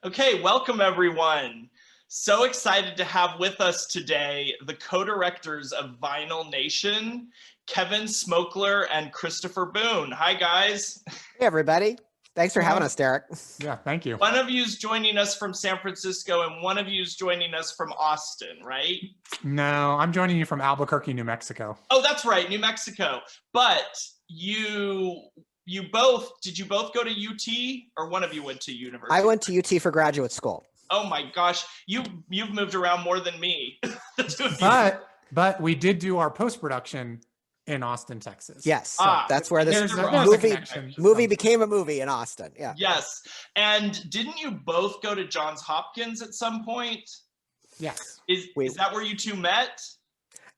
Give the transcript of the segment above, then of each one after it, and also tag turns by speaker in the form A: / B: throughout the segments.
A: Okay, welcome everyone. So excited to have with us today the co-directors of Vinyl Nation, Kevin Smokler and Christopher Boone. Hi guys.
B: Hey everybody. Thanks for having us, Derek.
C: Yeah, thank you.
A: One of you is joining us from San Francisco and one of you is joining us from Austin, right?
C: No, I'm joining you from Albuquerque, New Mexico.
A: Oh, that's right, New Mexico. But you both, did you both go to UT or one of you went to university?
B: I went to UT for graduate school.
A: Oh my gosh, you've moved around more than me.
C: But we did do our post-production in Austin, Texas.
B: Yes, so that's where this
C: movie
B: movie became a movie in Austin. Yeah.
A: Yes, and didn't you both go to Johns Hopkins at some point?
C: Yes.
A: Is that where you two met?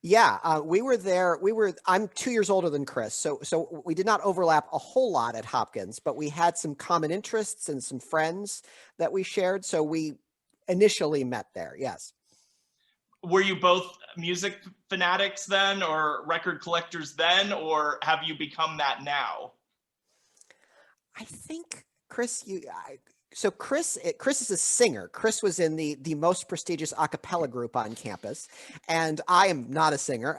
B: Yeah, we were there. I'm 2 years older than Chris, so we did not overlap a whole lot at Hopkins, but we had some common interests and some friends that we shared. So we initially met there. Yes.
A: Were you both music fanatics then, or record collectors then, or have you become that now?
B: I think Chris, Chris is a singer. Chris was in the most prestigious a cappella group on campus, and I am not a singer.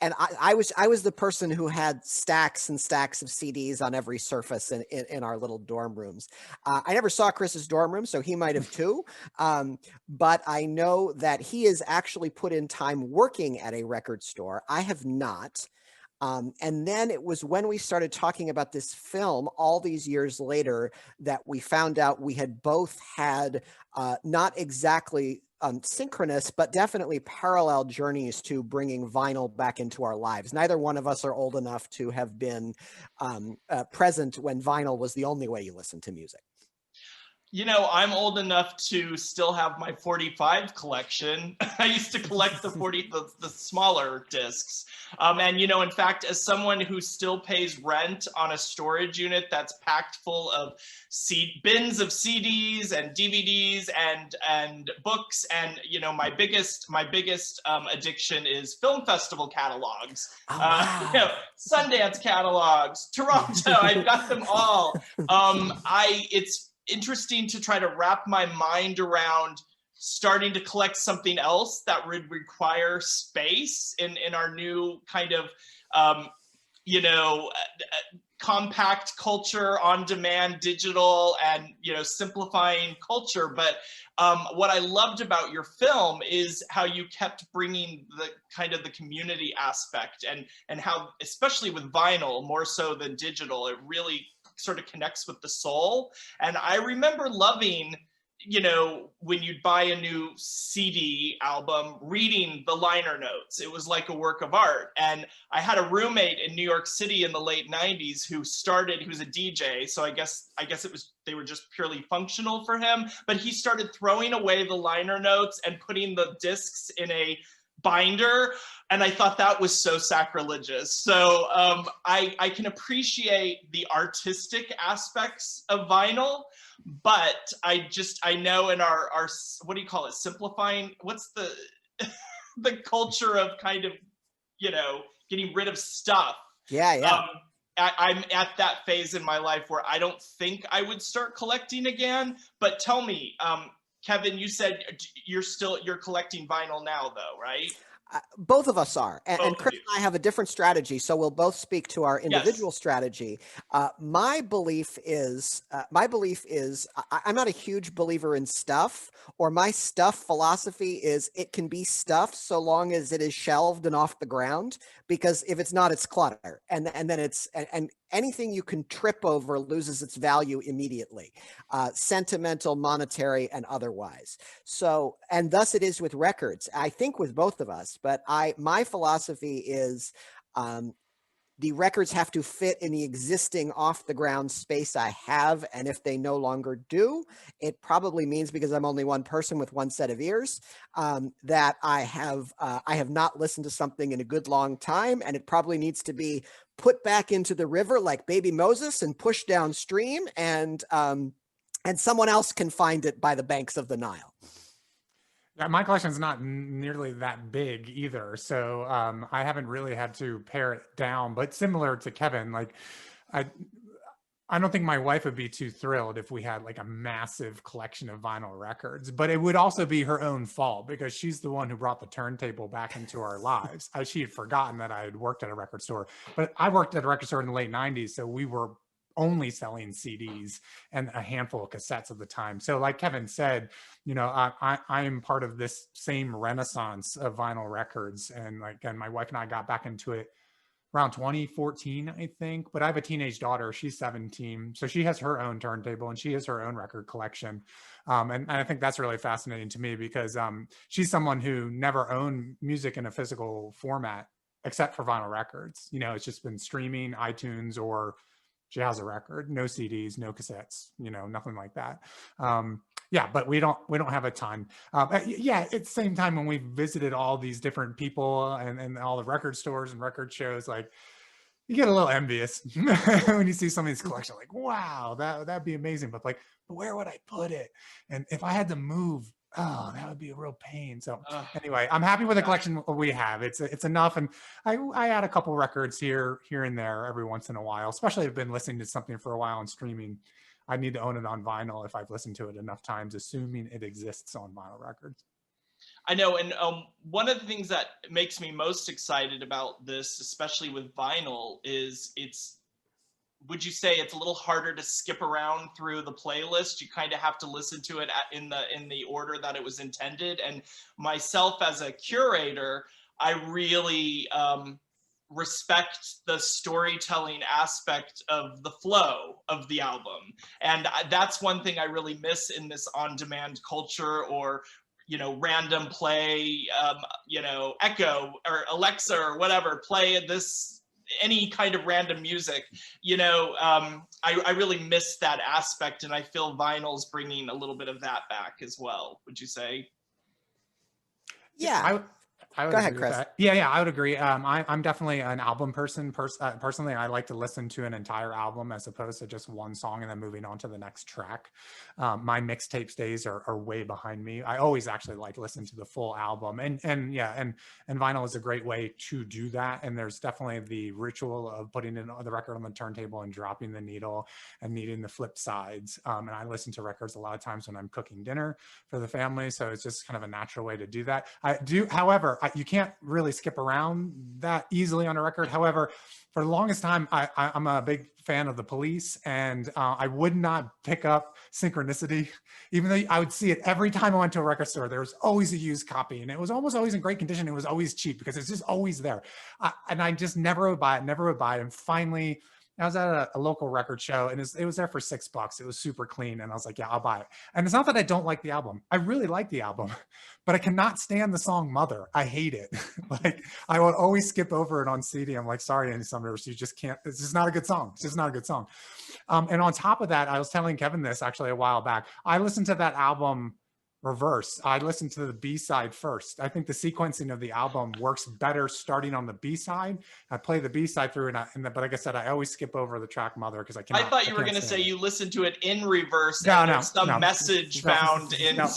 B: And I was the person who had stacks and stacks of CDs on every surface in our little dorm rooms. I never saw Chris's dorm room, so he might have too. But I know that he has actually put in time working at a record store. I have not. And then it was when we started talking about this film all these years later that we found out we had both had not exactly synchronous, but definitely parallel journeys to bringing vinyl back into our lives. Neither one of us are old enough to have been present when vinyl was the only way you listened to music.
A: You know, I'm old enough to still have my 45 collection. I used to collect the smaller discs. And, you know, in fact, as someone who still pays rent on a storage unit that's packed full of bins of CDs and DVDs and books, and, you know, my biggest addiction is film festival catalogs.
B: Oh, wow.
A: You know, Sundance catalogs, Toronto, I've got them all. It's interesting to try to wrap my mind around starting to collect something else that would require space in our new kind of, you know, compact culture, on-demand, digital, and, you know, simplifying culture. But what I loved about your film is how you kept bringing the kind of the community aspect and how, especially with vinyl, more so than digital, it really sort of connects with the soul. And I remember loving, you know, when you'd buy a new CD album, reading the liner notes. It was like a work of art. And I had a roommate in New York City in the late 90s who was a DJ. So I guess they were just purely functional for him. But he started throwing away the liner notes and putting the discs in a binder, and I thought that was so sacrilegious. So I can appreciate the artistic aspects of vinyl, but I know in our what do you call it, simplifying, what's the the culture of kind of, you know, getting rid of stuff.
B: Yeah.
A: I'm at that phase in my life where I don't think I would start collecting again. But tell me, Kevin, you said you're collecting vinyl now, though, right?
B: Both of us are, and Chris and I have a different strategy, so we'll both speak to our individual strategy. My belief is I'm not a huge believer in stuff, or my stuff philosophy is it can be stuff so long as it is shelved and off the ground, because if it's not, it's clutter, and then it's and anything you can trip over loses its value immediately, sentimental, monetary, and otherwise. So, and thus it is with records, I think, with both of us. But my philosophy is the records have to fit in the existing off the ground space I have. And if they no longer do, it probably means, because I'm only one person with one set of ears, that I have not listened to something in a good long time. And it probably needs to be put back into the river like baby Moses and pushed downstream, and someone else can find it by the banks of the Nile.
C: My collection's not nearly that big either, so I haven't really had to pare it down. But similar to Kevin, like I don't think my wife would be too thrilled if we had like a massive collection of vinyl records, but it would also be her own fault because she's the one who brought the turntable back into our lives. She had forgotten that I had worked at a record store, but I worked at a record store in the late 90s. So we were only selling CDs and a handful of cassettes at the time. So like Kevin said, you know, I am part of this same renaissance of vinyl records. And like, and my wife and I got back into it around 2014, I think. But I have a teenage daughter. She's 17. So she has her own turntable and she has her own record collection. And I think that's really fascinating to me because she's someone who never owned music in a physical format except for vinyl records. You know, it's just been streaming, iTunes, or she has a record, no CDs, no cassettes, you know, nothing like that. Yeah, but we don't have a ton. Yeah, at the same time, when we visited all these different people and all the record stores and record shows, like you get a little envious when you see some of these collections. Like, wow, that'd be amazing. But like, where would I put it? And if I had to move, oh, that would be a real pain. So anyway, I'm happy with the collection we have. It's enough, and I add a couple records here and there every once in a while. Especially if I've been listening to something for a while on streaming. I need to own it on vinyl if I've listened to it enough times, assuming it exists on vinyl records.
A: I know, and one of the things that makes me most excited about this, especially with vinyl, is would you say it's a little harder to skip around through the playlist? You kind of have to listen to it in the order that it was intended. And myself as a curator, I really respect the storytelling aspect of the flow of the album. And that's one thing I really miss in this on-demand culture, or, you know, random play, you know, Echo or Alexa or whatever, play this, any kind of random music, you know. I really miss that aspect, and I feel vinyl's bringing a little bit of that back as well. Would you say?
B: Yeah.
C: I would
B: Go ahead,
C: agree with
B: Chris.
C: that. Yeah, I would agree. I'm definitely an album person. Personally, I like to listen to an entire album as opposed to just one song and then moving on to the next track. My mixtape days are way behind me. I always actually like listen to the full album, and vinyl is a great way to do that. And there's definitely the ritual of putting in the record on the turntable and dropping the needle and needing the flip sides. And I listen to records a lot of times when I'm cooking dinner for the family, so it's just kind of a natural way to do that. I do, however, you can't really skip around that easily on a record. However, for the longest time, I'm a big fan of the Police, and I would not pick up Synchronicity, even though I would see it every time I went to a record store. There was always a used copy, and it was almost always in great condition. It was always cheap because it's just always there. And I just never would buy it. And finally, I was at a local record show, and it was there for $6. It was super clean. And I was like, yeah, I'll buy it. And it's not that I don't like the album. I really like the album, but I cannot stand the song Mother. I hate it. Like, I would always skip over it on CD. I'm like, sorry, Andy Summers, you just can't, it's just not a good song. It's just not a good song. And on top of that, I was telling Kevin this actually a while back. I listened to that album reverse. I listened to the B-side first. I think the sequencing of the album works better starting on the B-side. I play the B-side through, but like I said, I always skip over the track Mother because I can't.
A: I thought you were going to say you listened to it in reverse.
C: No,
A: and some message found in.
C: No.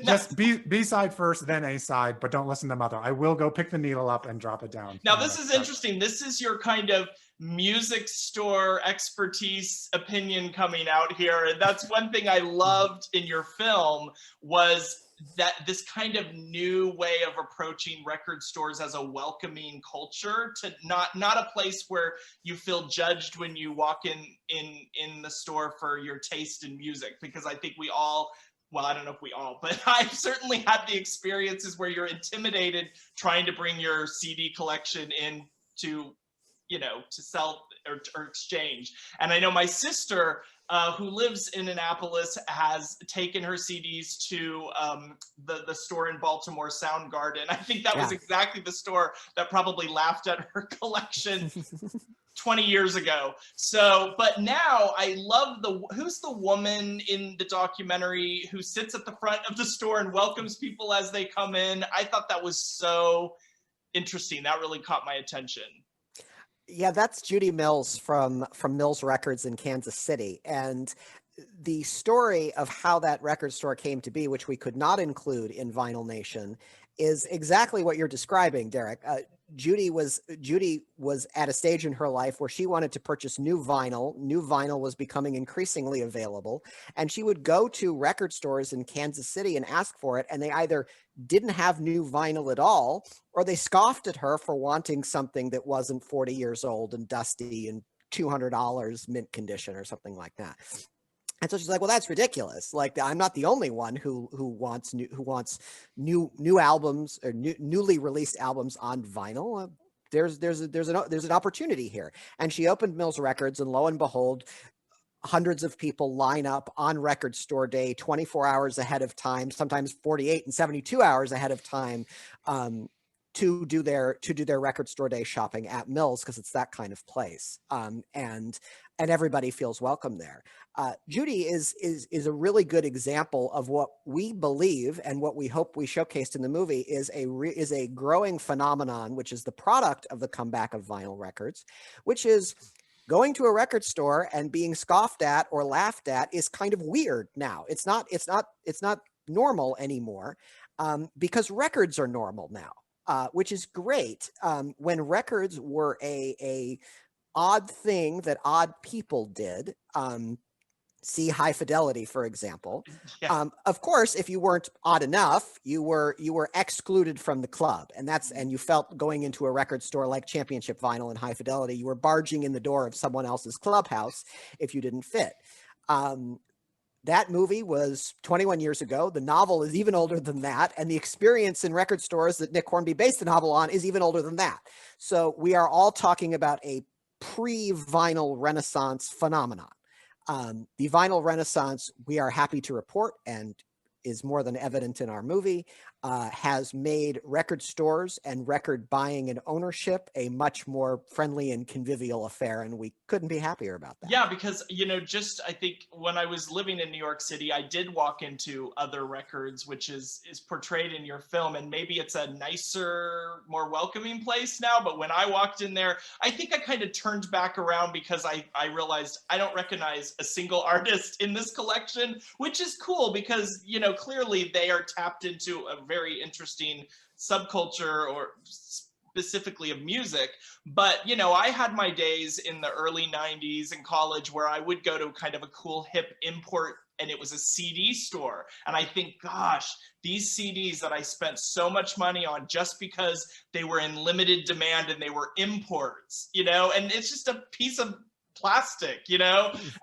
C: Just B-side first, then A-side, but don't listen to Mother. I will go pick the needle up and drop it down.
A: Now, this is interesting. This is your kind of music store expertise opinion coming out here, and that's one thing I loved in your film, was that this kind of new way of approaching record stores as a welcoming culture, to not a place where you feel judged when you walk in the store for your taste in music. Because I think we all, well, I don't know if we all, but I've certainly had the experiences where you're intimidated trying to bring your CD collection in to, you know, to sell or exchange. And I know my sister, who lives in Annapolis, has taken her CDs to the store in Baltimore, Soundgarden. I think that was exactly the store that probably laughed at her collection 20 years ago. So, but now I love who's the woman in the documentary who sits at the front of the store and welcomes people as they come in? I thought that was so interesting. That really caught my attention.
B: Yeah, that's Judy Mills from Mills Records in Kansas City. And the story of how that record store came to be, which we could not include in Vinyl Nation, is exactly what you're describing, Derek. Judy was at a stage in her life where she wanted to purchase new vinyl. New vinyl was becoming increasingly available, and she would go to record stores in Kansas City and ask for it, and they either didn't have new vinyl at all, or they scoffed at her for wanting something that wasn't 40 years old and dusty and $200 mint condition or something like that. And so she's like, well, that's ridiculous. Like, I'm not the only one who wants new albums or newly released albums on vinyl. There's an opportunity here. And she opened Mills Records, and lo and behold, hundreds of people line up on record store day 24 hours ahead of time, sometimes 48 and 72 hours ahead of time, to do their record store day shopping at Mills, because it's that kind of place. And everybody feels welcome there. Judy is a really good example of what we believe and what we hope we showcased in the movie is a growing phenomenon, which is the product of the comeback of vinyl records, which is going to a record store and being scoffed at or laughed at is kind of weird now. It's not normal anymore, because records are normal now, which is great. When records were a odd thing that odd people did, see High Fidelity, for example.
A: Yeah.
B: Of course, if you weren't odd enough, you were excluded from the club, and you felt going into a record store like Championship Vinyl and High Fidelity, you were barging in the door of someone else's clubhouse if you didn't fit. That movie was 21 years ago. The novel is even older than that. And the experience in record stores that Nick Hornby based the novel on is even older than that. So we are all talking about a pre-vinyl Renaissance phenomenon. The vinyl Renaissance, we are happy to report, and is more than evident in our movie, has made record stores and record buying and ownership a much more friendly and convivial affair, and we couldn't be happier about that.
A: Yeah, because, just I think when I was living in New York City, I did walk into Other Records, which is portrayed in your film, and maybe it's a nicer, more welcoming place now, but when I walked in there, I think I kind of turned back around because I realized I don't recognize a single artist in this collection, which is cool because, clearly they are tapped into a very interesting subculture, or specifically of music. But, I had my days in the early 90s in college where I would go to kind of a cool hip import, and it was a CD store. And I think, gosh, these CDs that I spent so much money on just because they were in limited demand and they were imports, and it's just a piece of plastic,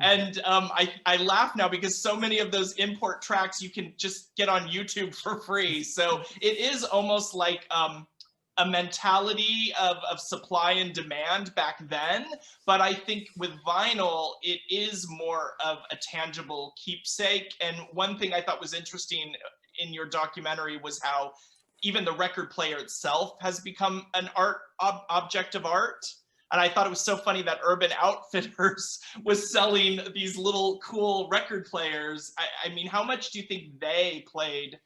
A: and I laugh now because so many of those import tracks you can just get on YouTube for free. So it is almost like a mentality of supply and demand back then. But I think with vinyl, it is more of a tangible keepsake. And one thing I thought was interesting in your documentary was how even the record player itself has become an object of art. And I thought it was so funny that Urban Outfitters was selling these little cool record players. I mean, how much do you think they played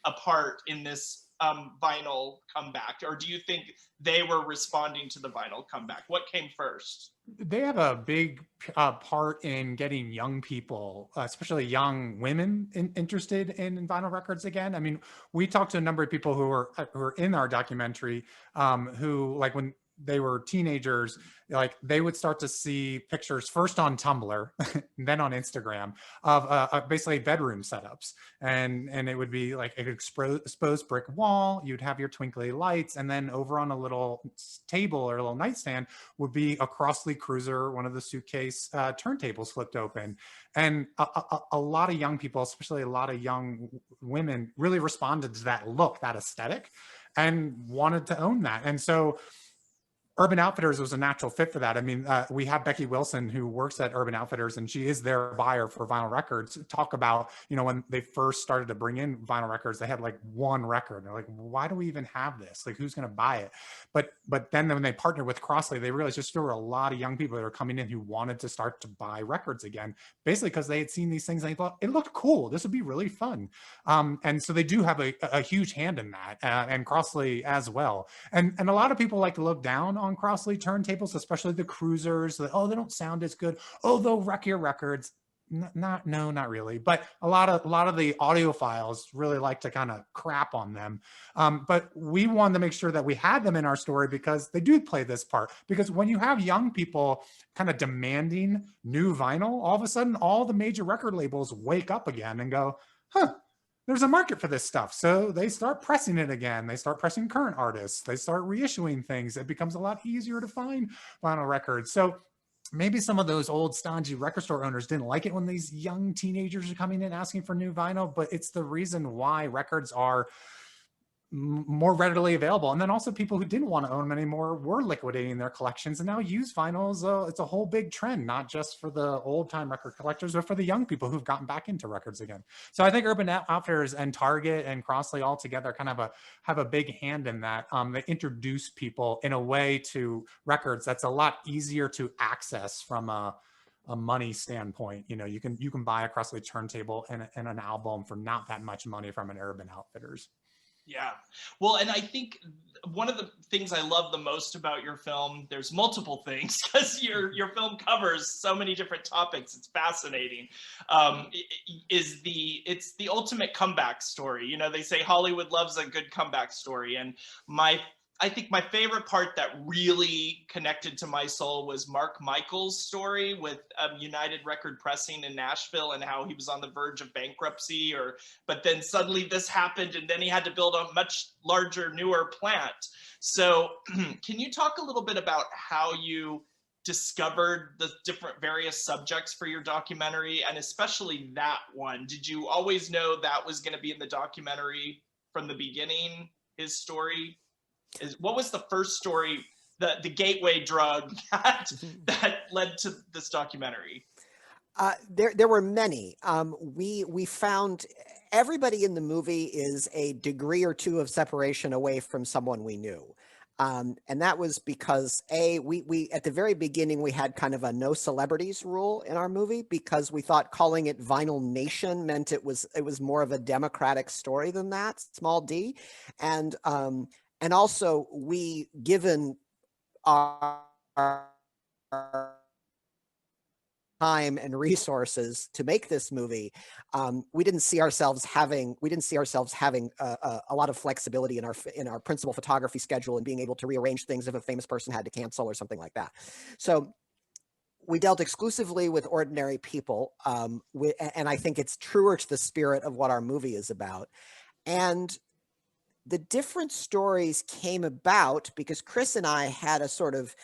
A: a part in this vinyl comeback? Or do you think they were responding to the vinyl comeback? What came first?
C: They have a big part in getting young people, especially young women, interested in vinyl records again. I mean, we talked to a number of people who were in our documentary, who, like, when they were teenagers, like, they would start to see pictures first on Tumblr, then on Instagram of basically bedroom setups. And it would be like an exposed brick wall. You'd have your twinkly lights. And then over on a little table or a little nightstand would be a Crossley Cruiser, one of the suitcase turntables flipped open. And a lot of young people, especially a lot of young women, really responded to that look, that aesthetic, and wanted to own that. And so Urban Outfitters was a natural fit for that. I mean, we have Becky Wilson, who works at Urban Outfitters, and she is their buyer for vinyl records, talk about, when they first started to bring in vinyl records, they had like one record. They're like, why do we even have this? Like, who's going to buy it? But then when they partnered with Crossley, they realized just there were a lot of young people that were coming in who wanted to start to buy records again, basically because they had seen these things and they thought it looked cool. This would be really fun. And so they do have a huge hand in that, and Crossley as well. And a lot of people like to look down on Crossley turntables, especially the Cruisers. That, oh, they don't sound as good. Oh, they'll wreck your records. Not really. But a lot of the audiophiles really like to kind of crap on them. But we wanted to make sure that we had them in our story because they do play this part. Because when you have young people kind of demanding new vinyl, all of a sudden all the major record labels wake up again and go, huh, there's a market for this stuff. So they start pressing it again. They start pressing current artists. They start reissuing things. It becomes a lot easier to find vinyl records. So maybe some of those old stodgy record store owners didn't like it when these young teenagers are coming in asking for new vinyl, but it's the reason why records are more readily available. And then also people who didn't want to own them anymore were liquidating their collections and now use vinyls. It's a whole big trend, not just for the old time record collectors, but for the young people who've gotten back into records again. So I think Urban Outfitters and Target and Crossley all together kind of have a big hand in that. They introduce people in a way to records that's a lot easier to access from a money standpoint. You know, you can buy a Crossley turntable and an album for not that much money from an Urban Outfitters.
A: Yeah. Well, and I think one of the things I love the most about your film, there's multiple things because your film covers so many different topics. It's fascinating. It's the ultimate comeback story. You know, they say Hollywood loves a good comeback story. And I think my favorite part that really connected to my soul was Mark Michael's story with United Record Pressing in Nashville and how he was on the verge of bankruptcy, but then suddenly this happened and then he had to build a much larger, newer plant. So can you talk a little bit about how you discovered the different various subjects for your documentary, and especially that one? Did you always know that was going to be in the documentary from the beginning, his story? What was the first story, the gateway drug that led to this documentary?
B: There were many. We found everybody in the movie is a degree or two of separation away from someone we knew. And that was because we at the very beginning, we had kind of a no celebrities rule in our movie because we thought calling it Vinyl Nation meant it was more of a democratic story than that, small d. And also, given our time and resources to make this movie, we didn't see ourselves having a lot of flexibility in our principal photography schedule and being able to rearrange things if a famous person had to cancel or something like that. So we dealt exclusively with ordinary people, and I think it's truer to the spirit of what our movie is about. And the different stories came about because Chris and I had a sort of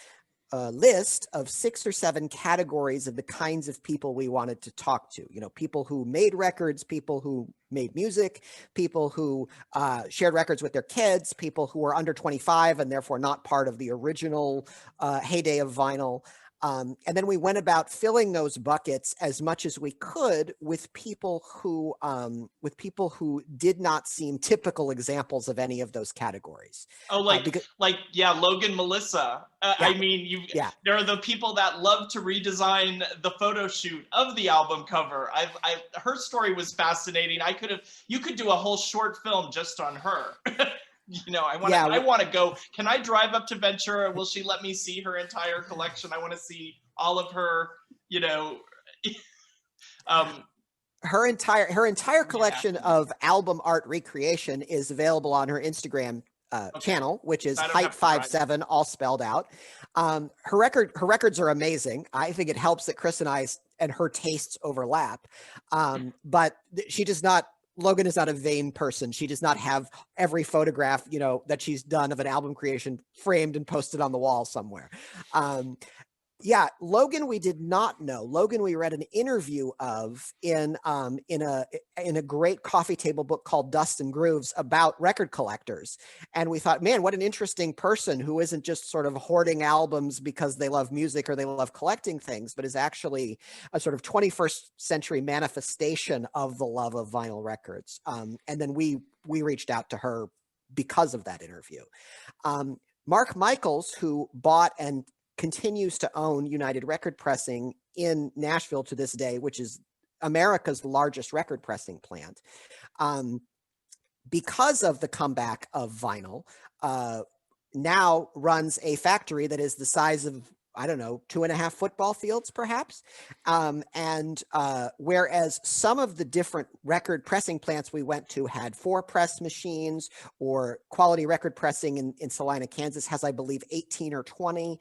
B: list of 6 or 7 categories of the kinds of people we wanted to talk to. You know, people who made records, people who made music, people who shared records with their kids, people who were under 25 and therefore not part of the original heyday of vinyl. And then we went about filling those buckets as much as we could with people who did not seem typical examples of any of those categories.
A: Oh, Logan, Melissa.
B: Yeah.
A: I mean, there are the people that love to redesign the photo shoot of the album cover. Her story was fascinating. You could do a whole short film just on her. You know, I want to go. Can I drive up to Ventura? Will she let me see her entire collection? I want to see all of her, you know.
B: Her entire collection of album art recreation is available on her Instagram channel, which is Hype57, all spelled out. Her records are amazing. I think it helps that Chris and her tastes overlap. But she does not. Logan is not a vain person. She does not have every photograph, you know, that she's done of an album creation framed and posted on the wall somewhere. Logan, we did not know. Logan, we read an interview of in a great coffee table book called Dust and Grooves about record collectors. And we thought, man, what an interesting person who isn't just sort of hoarding albums because they love music or they love collecting things, but is actually a sort of 21st century manifestation of the love of vinyl records. And then we reached out to her because of that interview. Mark Michaels, who bought and continues to own United Record Pressing in Nashville to this day, which is America's largest record pressing plant. Because of the comeback of vinyl, now runs a factory that is the size of I don't know, 2.5 football fields, perhaps. Whereas some of the different record pressing plants we went to had 4 press machines, or Quality Record Pressing in Salina, Kansas has, I believe, 18 or 20.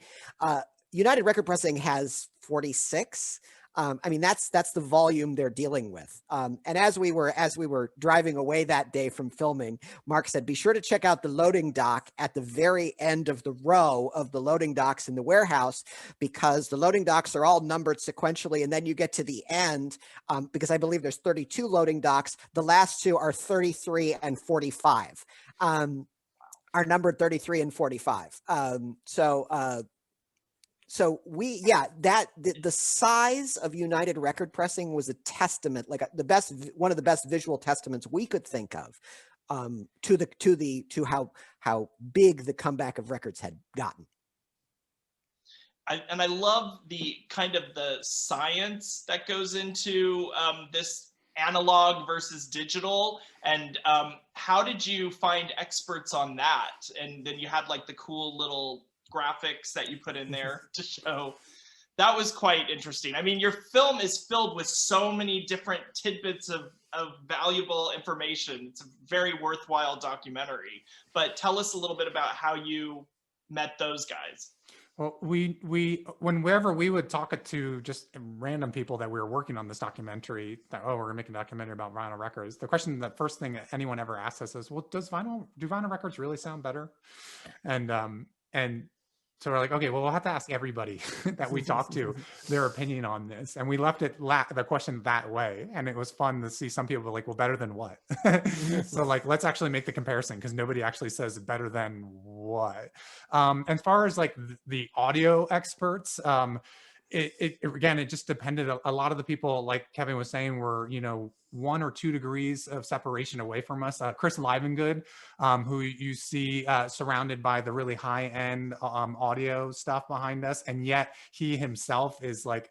B: United Record Pressing has 46. I mean, that's the volume they're dealing with. And as we were driving away that day from filming, Mark said, be sure to check out the loading dock at the very end of the row of the loading docks in the warehouse, because the loading docks are all numbered sequentially. And then you get to the end, because I believe there's 32 loading docks. The last 2 are 33 and 45, are numbered 33 and 45. So the size of United Record Pressing was a testament, like one of the best visual testaments we could think of, to how big the comeback of records had gotten.
A: I love the kind of the science that goes into this analog versus digital, and how did you find experts on that? And then you had like the cool little graphics that you put in there to show. That was quite interesting. I mean, your film is filled with so many different tidbits of valuable information. It's a very worthwhile documentary. But tell us a little bit about how you met those guys.
C: Well, whenever we would talk to just random people that we were working on this documentary, that, oh, we're gonna make a documentary about vinyl records. The first thing that anyone ever asks us is, well, do vinyl records really sound better? And so we're like, okay, well, we'll have to ask everybody that we talk to their opinion on this. And we left the question that way. And it was fun to see some people were like, well, better than what? So like, let's actually make the comparison, because nobody actually says better than what. As far as like the audio experts, again, it just depended. A lot of the people, like Kevin was saying, were, 1 or 2 degrees of separation away from us. Chris Livengood, who you see surrounded by the really high-end audio stuff behind us, and yet he himself is like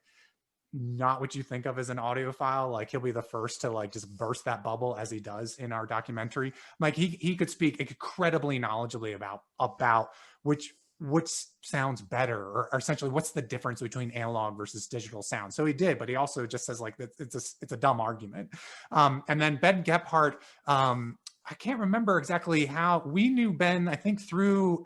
C: not what you think of as an audiophile. Like, he'll be the first to like just burst that bubble, as he does in our documentary. Like, he could speak incredibly knowledgeably about which sounds better, or essentially what's the difference between analog versus digital sound. So he did, but he also just says like it's a dumb argument. And then Ben Gephardt, I can't remember exactly how we knew Ben. I think through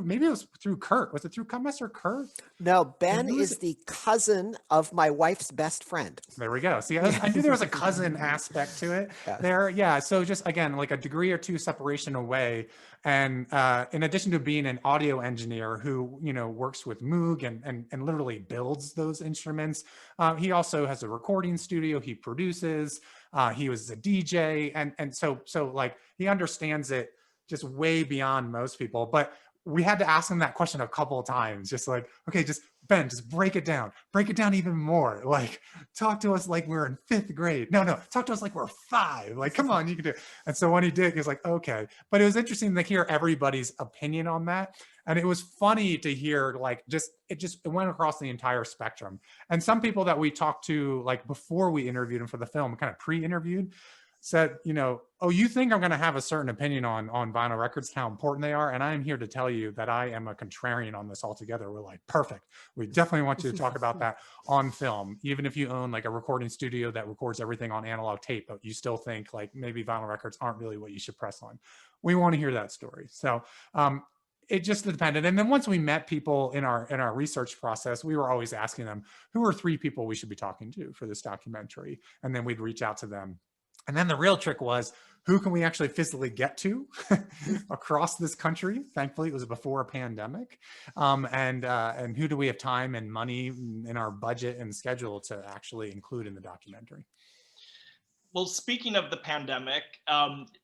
C: maybe it was through Kurt. Was it through Cutmaster Kurt?
B: No, Ben is the cousin of my wife's best friend.
C: There we go. See, I knew there was a cousin aspect to it there. Yeah. So just, again, like a degree or 2 separation away. And in addition to being an audio engineer who, works with Moog and literally builds those instruments, he also has a recording studio. He produces. He was a DJ, and so like he understands it just way beyond most people. But we had to ask him that question a couple of times, just like, okay, just Ben, just break it down even more. Like, talk to us like we're in 5th grade. No, talk to us like we're 5. Like, come on, you can do it. And so when he did, he was like, okay. But it was interesting to hear everybody's opinion on that. And it was funny to hear, like, it went across the entire spectrum. And some people that we talked to, like, before we interviewed him for the film, kind of pre-interviewed, said, oh, you think I'm going to have a certain opinion on vinyl records, how important they are. And I'm here to tell you that I am a contrarian on this altogether. We're like, perfect. We definitely want you to talk about that on film. Even if you own like a recording studio that records everything on analog tape, but you still think like maybe vinyl records aren't really what you should press on. We want to hear that story. So, it just depended. And then once we met people in our research process, we were always asking them, who are 3 people we should be talking to for this documentary? And then we'd reach out to them. And then the real trick was, who can we actually physically get to across this country? Thankfully, it was before a pandemic. And who do we have time and money in our budget and schedule to actually include in the documentary?
A: Well, speaking of the pandemic,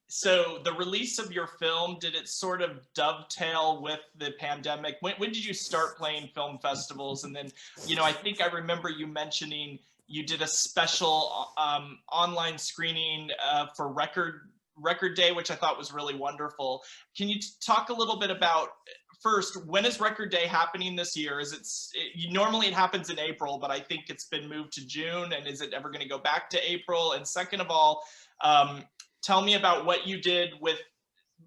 A: so the release of your film, did it sort of dovetail with the pandemic? When did you start playing film festivals? And then, I think I remember you mentioning you did a special online screening for Record Day, which I thought was really wonderful. Can you talk a little bit about, first, when is Record Day happening this year? Normally it happens in April, but I think it's been moved to June. And is it ever going to go back to April? And second of all, tell me about what you did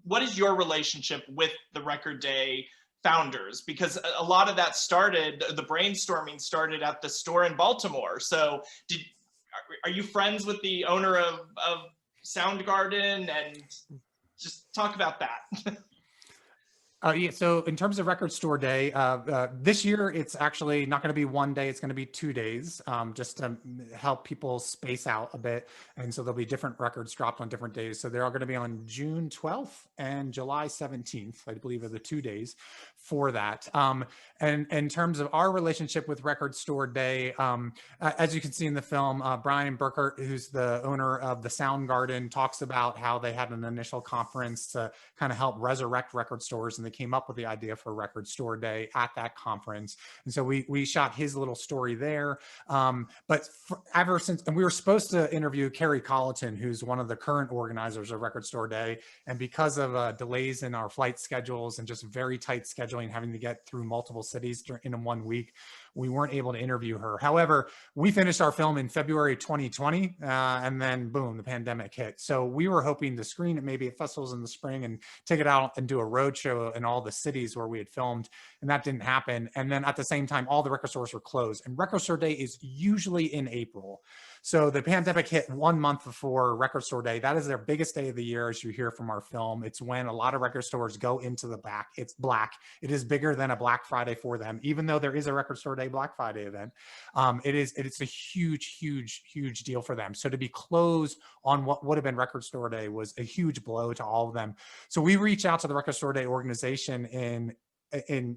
A: what is your relationship with the Record Day founders, because a lot of that started, the brainstorming started at the store in Baltimore. So are you friends with the owner of Soundgarden? And just talk about that.
C: Yeah, so in terms of Record Store Day, this year it's actually not going to be one day, it's going to be 2 days, just to help people space out a bit. And so there'll be different records dropped on different days. So they're all going to be on June 12th and July 17th, I believe, are the 2 days for that. And in terms of our relationship with Record Store Day, as you can see in the film, Brian Burkert, who's the owner of the Soundgarden, talks about how they had an initial conference to kind of help resurrect record stores, and they came up with the idea for Record Store Day at that conference. And so we shot his little story there. But ever since, and we were supposed to interview Carrie Colleton, who's one of the current organizers of Record Store Day. And because of delays in our flight schedules and just very tight scheduling, having to get through multiple cities in 1 week, we weren't able to interview her. However, we finished our film in February 2020, and then boom, the pandemic hit. So we were hoping to screen it maybe at festivals in the spring and take it out and do a road show in all the cities where we had filmed, and that didn't happen. And then at the same time, all the record stores were closed, and Record Store Day is usually in April. So the pandemic hit 1 month before Record Store Day. That is their biggest day of the year, as you hear from our film. It's when a lot of record stores go into the back. It's black. It is bigger than a Black Friday for them, even though there is a Record Store Day Black Friday event. It's a huge deal for them. So to be closed on what would have been Record Store Day was a huge blow to all of them. So we reached out to the Record Store Day organization in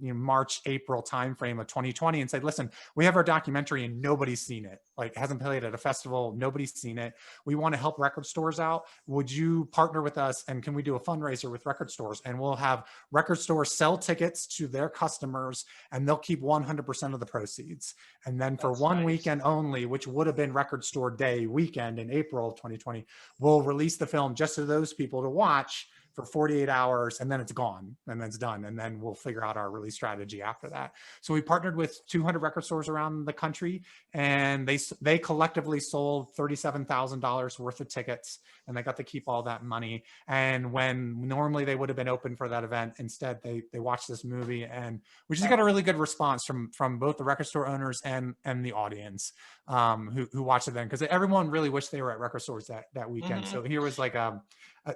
C: March, April timeframe of 2020 and said, listen, we have our documentary and nobody's seen it. Like, it hasn't played at a festival. Nobody's seen it. We want to help record stores out. Would you partner with us? And can we do a fundraiser with record stores? And we'll have record stores sell tickets to their customers, and they'll keep 100% of the proceeds. And then for one weekend only, which would have been Record Store Day weekend in April of 2020, we'll release the film just to those people to watch for 48 hours, and then it's gone, and then it's done, and then we'll figure out our release strategy after that. So we partnered with 200 record stores around the country, and they collectively sold $37,000 worth of tickets, and they got to keep all that money. And when normally they would have been open for that event, instead they watched this movie, and we just got a really good response from both the record store owners and the audience who watched it then, because everyone really wished they were at record stores that weekend. Mm-hmm. So here was like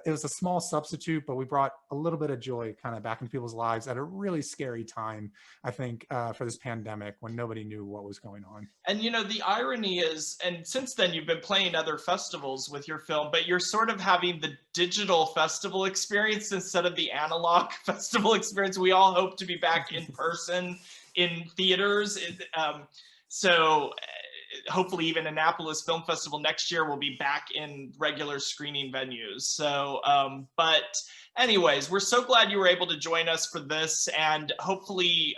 C: it was a small substitute, but we brought a little bit of joy kind of back into people's lives at a really scary time, I think, for this pandemic, when nobody knew what was going on.
A: And, the irony is, and since then you've been playing other festivals with your film, but you're sort of having the digital festival experience instead of the analog festival experience. We all hope to be back in person in theaters. So hopefully even Annapolis Film Festival next year will be back in regular screening venues. So, but anyways, we're so glad you were able to join us for this, and hopefully,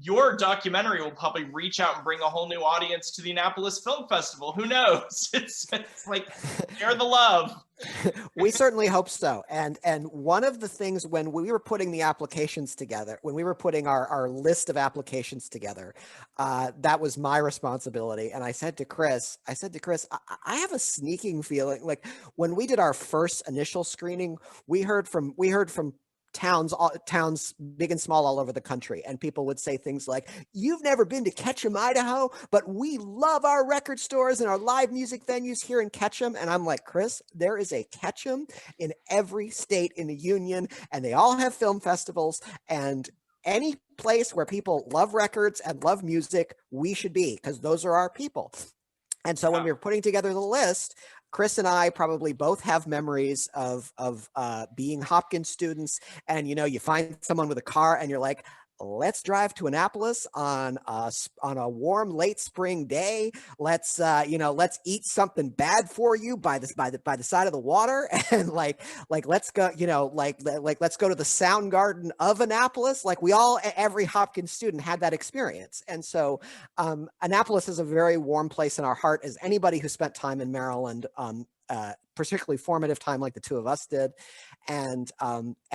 A: your documentary will probably reach out and bring a whole new audience to the Annapolis Film Festival. Who knows? It's like, share the love.
B: We certainly hope so. And one of the things, when we were putting the applications together, when we were putting our list of applications together, that was my responsibility. And I said to Chris, I have a sneaking feeling, like when we did our first initial screening, we heard from towns big and small all over the country, and people would say things like, you've never been to Ketchum, Idaho, but we love our record stores and our live music venues here in Ketchum. And I'm like, Chris, there is a Ketchum in every state in the union, and they all have film festivals, and any place where people love records and love music, we should be, because those are our people. And so when we were putting together the list, Chris and I probably both have memories of being Hopkins students, and you find someone with a car and you're like, let's drive to Annapolis on a warm late spring day. Let's eat something bad for you by the side of the water, and like let's go, let's go to the Soundgarden of Annapolis. Like every Hopkins student had that experience. And so Annapolis is a very warm place in our heart, as anybody who spent time in Maryland, particularly formative time like the two of us did. And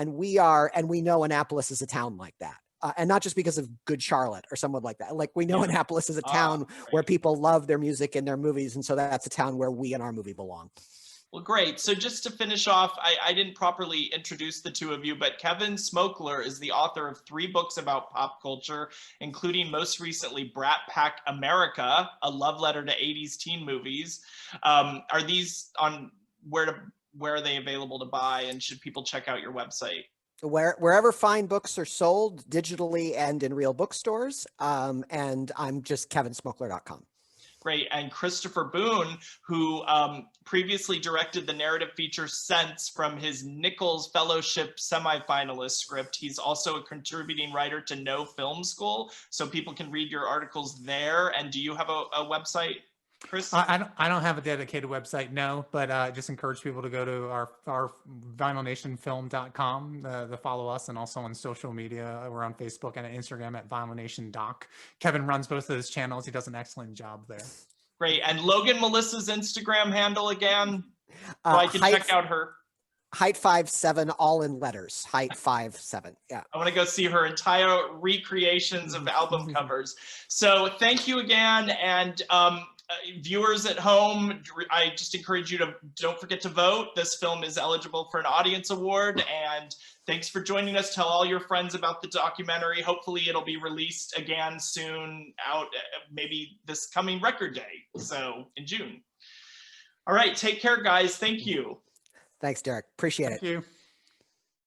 B: we know Annapolis is a town like that. And not just because of Good Charlotte or someone like that. Like, we know Annapolis is a town where people love their music and their movies. And so that's a town where we and our movie belong.
A: Well, great. So just to finish off, I didn't properly introduce the two of you, but Kevin Smokler is the author of 3 books about pop culture, including most recently Brat Pack America, a love letter to 80s teen movies. Are these on where are they available to buy, and should people check out your website?
B: Wherever fine books are sold, digitally and in real bookstores. And I'm just kevinsmokler.com.
A: Great. And Christopher Boone, who previously directed the narrative feature Sense from his Nichols Fellowship semifinalist script. He's also a contributing writer to No Film School, so people can read your articles there. And do you have a website, Chris?
C: I don't have a dedicated website, no, but just encourage people to go to our vinylnationfilm.com to follow us, and also on social media. We're on Facebook and Instagram at vinylnationdoc. Kevin runs both of those channels. He does an excellent job there.
A: Great. And Logan Melissa's Instagram handle again, so I can check out her.
B: Height57, all in letters. Height57. Yeah.
A: I want to go see her entire recreations of album covers. So thank you again. And viewers at home, I just encourage you to don't forget to vote. This film is eligible for an audience award. And thanks for joining us. Tell all your friends about the documentary. Hopefully it'll be released again soon, out maybe this coming record day, so in June. All right, take care, guys. Thank you.
B: Thanks, Derek. Appreciate it.
C: Thank you.